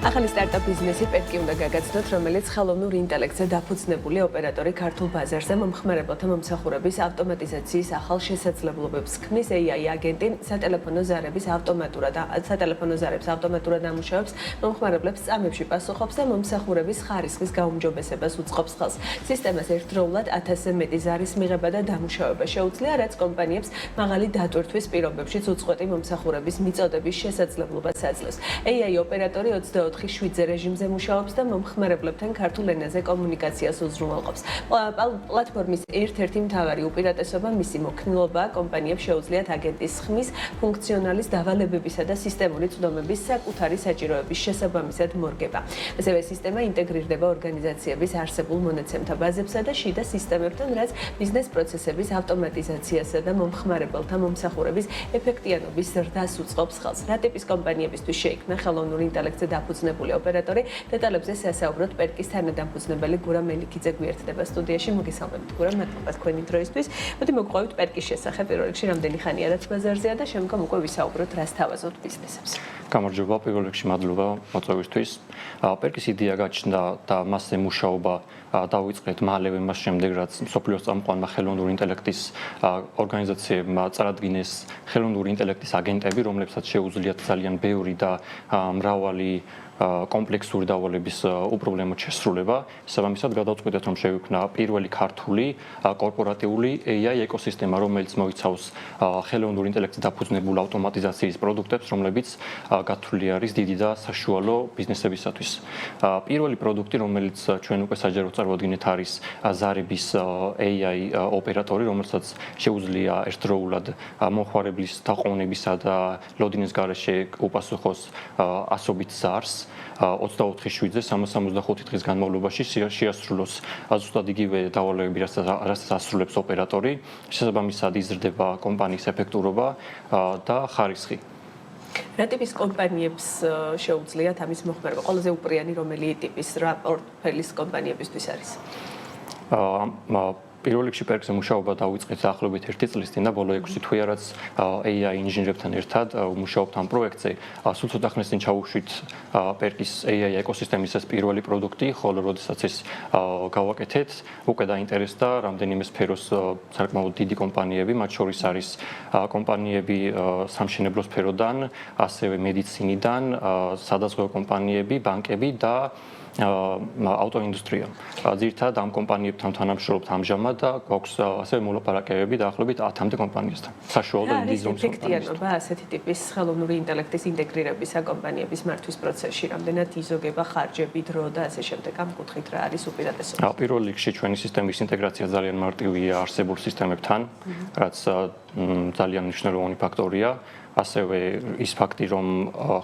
ახალი სტარტაპ ბიზნესი პერკი უნდა გაგაცნოთ, რომელიც ხელოვნურ ინტელექტზე დაფუძნებული ოპერატორი ქართულ ბაზარზე მომხმარებელთა მომსახურების ავტომატიზაციის ახალ შესაძლებლობებს ქმნის. AI აგენტი სატელეფონო ზარების ავტომატურად ამუშავებს, მომხმარებლებს წამებში პასუხობს და მომსახურების ხარისხის გაუმჯობესებას უწყობს ხელს. სისტემას ერთდროულად 1000-ზე მეტი ზარის მიღება და დამუშავება შეუძლია, რაც კომპანიებს მაღალი დატვირთვის პირობებშიც უწყვეტი მომსახურების მიწოდების შესაძლებლობას აძლევს. AI ოპერატორი 24/7 რეჟიმზე მუშაობს და მომხმარებლებთან ქართულ ენაზე კომუნიკაციას უზრუნველყოფს. პლატფორმის ერთ-ერთი მთავარი უპირატესობა მისი მოქნილობაა. კომპანიებს შეუძლიათ აგენტის ხმის, ფუნქციონალის დავალებებისა და სისტემური წვდომების საკუთარი საჭიროების შესაბამისად მორგება. ასევე სისტემა ინტეგრირდება ორგანიზაციების არსებულ მონაცემთა ბაზებსა და შიდა სისტემებთან, რაც ბიზნეს პროცესების ავტომატიზაციასა და მომხმარებელთა მომსახურების ეფექტიანობის ზრდას უწყობს ხელს. რა ტიპის კომპანიებისთვის შეიქმნა ხელოვნურ ინტელექტზე დაფუძნებული ოპერატორი? დეტალებზე სასაუბროთ პერკის თანადამფუძნებელი გურამ მელიქიძე გვერდება სტუდიაში. მოგესალმებით გურამ, მადლობა თქვენი დროისთვის. მოდი მოგყვებით პერკის შესახებ. პირველ რიგში რამდენი ხანია რაც ბაზარზეა და შემდგომ უკვე ვისაუბროთ რას თავაზობთ ბიზნესებს. გამარჯობა, პირველ რიგში მადლობა მოწვევისთვის. პერკის იდეა გაჩნდა და მასზე მუშაობა დავიწყეთ მალევე მას შემდეგ, რაც მსოფლიოს წამყვანმა ხელოვნური ინტელექტის ორგანიზაციებმა წარადგინეს ხელოვნური ინტელექტის აგენტები, რომლებსაც შეუძლიათ ძალიან ბევრი და მრავალი კომპლექსური დავალების უპრობლემო შესრულება. საბამისად გადავწყვიტეთ, რომ შევიქმნა პირველი ქართული კორპორატიული AI ეკოსისტემა, რომელიც მოიცავს ხელოვნურ ინტელექტზე დაფუძნებულ ავტომატიზაციის პროდუქტებს, რომლებიც გათვლილი არის დიდი და საშუალო ბიზნესებისათვის. პირველი პროდუქტი, რომელიც ჩვენ უკვე საჯაროდ წარვადგინეთ, არის ზარების AI ოპერატორი, რომელსაც შეუძლია ერთდროულად მომხმარებლის დაყოვნებისა და ლოდინის გარეშე უპასუხოს ასობით ზარს. 24/7-ზე 365 დღის განმავლობაში შეასრულოს ზუსტად იგივე დავალებები, რასაც ასრულებს ოპერატორი. შესაბამისად იზრდება კომპანიის ეფექტურობა და ხარისხი. რა ტიპის კომპანიებს შეუძლიათ ამის მოხმარება? ყველაზე უპრიანი რომელი ტიპის რა პორტფელის კომპანიებისთვის არის? პირველ რიგში პერკზე მუშაობა დავიწყეთ დაახლოებით 1 წლის წინ და ბოლო 6 თვეა რაც AI ინჟინერებთან ერთად მუშაობთ ამ პროექტზე. სულ ცოტა ხნის წინ ჩავუშვით პერკის AI ეკოსისტემის ეს პირველი პროდუქტი, ხოლო როდესაც ეს გავაკეთეთ, უკვე დაინტერესდა რამდენიმე სფეროს საკმაოდ დიდი კომპანიები, მათ შორის არის კომპანიები სამშენებლო სფეროდან, ასევე მედიცინიდან, სადაზღვევო კომპანიები, ბანკები და ავტოინდუსტრია. ძირითადად ამ კომპანიებთან თანამშრომლობთ ამჟამად და გვაქვს ასევე მოლაპარაკებები დაახლოებით 10-მდე კომპანიასთან. საშუალო და დიდი ზომის ეფექტიანობა ასეთი ტიპის ხელოვნური ინტელექტის ინტეგრირებისა კომპანიების მართვის პროცესში, რამდენად იზოგება ხარჯები, დრო და ასე შემდეგ. ამ კუთხით რა არის უპირატესობა? პირველ რიგში ჩვენი სისტემის ინტეგრაცია ძალიან მარტივია არსებულ სისტემებთან, რაც ძალიან მნიშვნელოვანი ფაქტორია. ასევე ის ფაქტი, რომ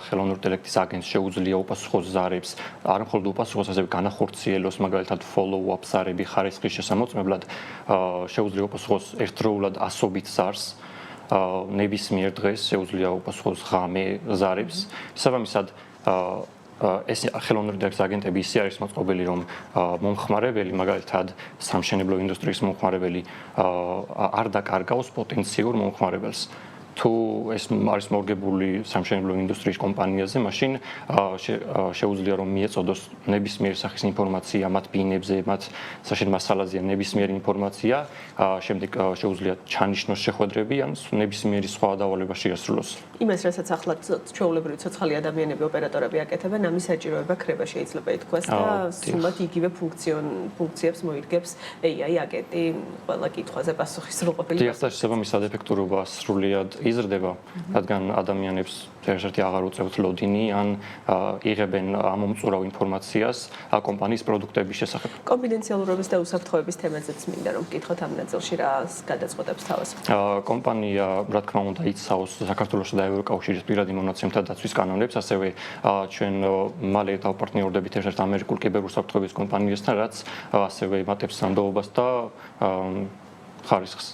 ხელოვნური ინტელექტის აგენტს შეუძლია უპასუხოს ზარებს, არ მხოლოდ უპასუხოს, ასევე განახორციელოს, მაგალითად follow-up ზარები ხარისხის შესამოწმებლად, შეუძლია უპასუხოს ერთდროულად ასობით ზარს. ნებისმიერ დღეს შეუძლია უპასუხოს ღამე ზარებს. საბამისად ეს ხელოვნური ინტელექტის აგენტები ისე არის მოწყობილი, რომ მომხმარებელი, მაგალითად სამშენებლო ინდუსტრიის მომხმარებელი არ დაკარგავს პოტენციურ მომხმარებელს. თუ ეს არის მორგებული სამშენებლო ინდუსტრიის კომპანიაზე, მაშინ შეუძლია რომ მიეწოდოს ნებისმიერ სახის ინფორმაცია მათ ბინებზე, მათ საშენ მასალაზე ნებისმიერი ინფორმაცია, შემდეგ შეუძლია ჩანიშნოს შეხვედრები ან ნებისმიერი სხვა დავალება შეასრულოს. იმას, რასაც ახლა ჩვეულებრივი ცოცხალი ადამიანები ოპერატორები აკეთებენ, ამის საჭიროება ქრება შეიძლება ითქვას და სულად იგივე ფუნქციებს მოირგებს AI აგენტი ყველა კითხვაზე პასუხისმგებელი. შესაბამისად ეფექტურობა სრულიად იზრდება, რადგან ადამიანებს ერთ-ერთი აღარ უწევთ ლოდინი ან იღებენ ამომწურავ ინფორმაციას კომპანიის პროდუქტების შესახებ. კონფიდენციალურობის და უსაფრთხოების თემაზეც მინდა რომ ვკითხოთ ამ ნაწილში რა გადაწყვეტებს თავს. კომპანია, რა თქმა უნდა, იცავს საქართველოს და ევროკავშირის პირადი მონაცემთა დაცვის კანონებს, ასევე ჩვენ მალე დავპარტნიორდებით ერთ-ერთ ამერიკულ კიბერუსაფრთხოების კომპანიასთან, რაც ასევე იმატებს სანდოობას და ხარისხს.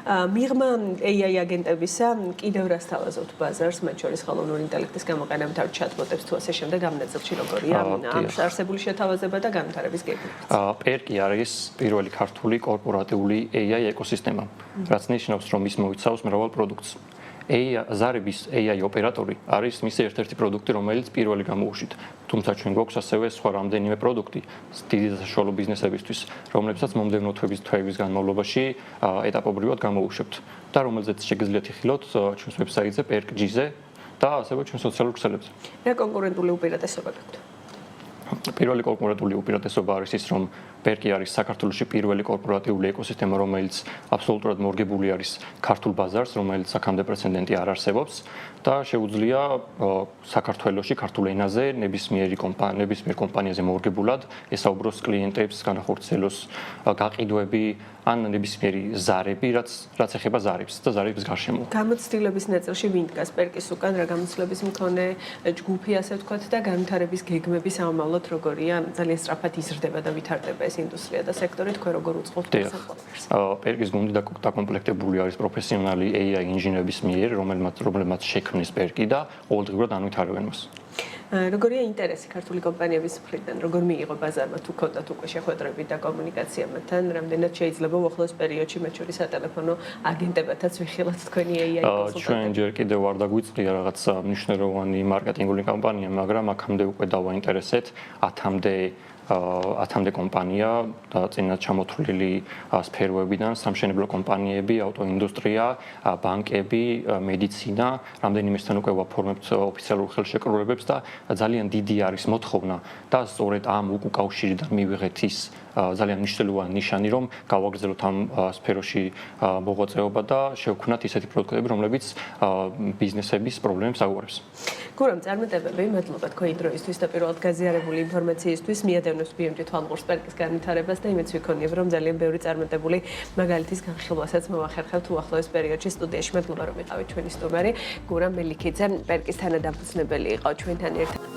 მიღმა AI აგენტებისა კიდევ რას თავაზობთ ბაზარს, მათ შორის ხელოვნური ინტელექტის გამოყენებთან ჩატბოტებს თუ ასე შემდეგ ამ ნაწილში როგორია ამ არსებული შეთავაზება და განვითარების გეგმები? პერკი არის პირველი ქართული კორპორატიული AI ეკოსისტემა, რაც ნიშნავს, რომ ის მოიცავს მრავალ პროდუქტს. ზარების AI ოპერატორი არის მისი ერთ-ერთი პროდუქტი, რომელიც პირველი გამოუშვით. თუმცა ჩვენ გვაქვს ასევე სხვა რამდენიმე პროდუქტი დიდი და საშუალო ბიზნესებისთვის, რომლებსაც მომდევნო თვეების განმავლობაში ეტაპობრივად გამოუშვებთ და რომელზეც შეგიძლიათ იხილოთ ჩვენს ვებსაიტზე perk.gz-ზე და ასევე ჩვენ სოციალურ ქსელებზე. რა კონკურენტული უპირატესობა გაქვთ? პირველი კონკურენტული უპირატესობა არის ის, რომ perk არის საქართველოში პირველი კორპორატიული ეკოსისტემა, რომელიც აბსოლუტურად მორგებული არის ქართულ ბაზარს, რომელიც აქამდე პრეცედენტი არ არსებობს და შეუძლია საქართველოში ქართულ ენაზე ნებისმიერ კომპანიაზე მორგებულად ესაუბროს კლიენტებს, განახორციელოს გაყიდვები ან ნებისმიერი ზარები, რაც ეხება ზარებს და ზარების გარშემო. გამოცდილების ნაწილში ვინ დგას perk-ის უკან, რა გამოცდილების მქონე ჯგუფი, ასე ვთქვათ, და განვითარების გეგმები სამომავლოდ როგორია? ძალიან სწრაფად იზრდება და ვითარდება ეს ინდუსტრია და სექტორი, თქვენ როგორ უწყობთ ეს ყველაფერს? perk-ის გუნდი დაკომპლექტებული არის პროფესიონალი AI ინჟინერების მიერ, რომელმაც შექმნეს perk-ი და ყოველდღიურად ანვითარებენ მას. როგორია ინტერესი ქართული კომპანიების მხრიდან? როგორ მიიღო ბაზარმა თუ ქონდათ უკვე შეხვედრები და კომუნიკაცია მათთან? რამდენად შეიძლება უახლოეს პერიოდში მათ შორის სატელეფონო აგენტებათაც ვიხილოთ თქვენი AI კონსულტანტები? ჩვენ ჯერ კიდევ არ დაგვიწია რაღაც მნიშვნელოვანი მარკეტინგული კამპანია, მაგრამ აქამდე უკვე დავაინტერესეთ 10-მდე კომპანია და წინათ ჩამოთვლილი სფეროებიდან სამშენებლო კომპანიები, ავტოინდუსტრია, ბანკები, მედიცინა, რამდენიმესთან უკვე ვაფორმებთ ოფიციალურ ხელშეკრულებებს და ძალიან დიდი არის მოთხოვნა და სწორედ ამ უკავშირიდან მივიღეთ ის ძალიან მნიშვნელოვანი ნიშანი, რომ გავაგრძელოთ ამ სფეროში მოღვაწეობა და შევქმნათ ისეთი პროდუქტები, რომლებიც ბიზნესების პრობლემებს აგვარებს. გურამ, წარმატებები, მადლობა თქვენი დროისთვის და პირველად გაზიარებული ინფორმაციისთვის. მიადევნებს BMG თვალყურს perk-ის განვითარებას და იმედს ვიქონიებ, რომ ძალიან ბევრი წარმატებული მაგალითის განხილვასაც მოვახერხებთ უახლოეს პერიოდში სტუდიაში. მადლობა, რომ იყავით ჩვენი სტუმარი. გურამ მელიქიძე, perk-ის თანადამფუძნებელი იყო ჩვენთან ერთად.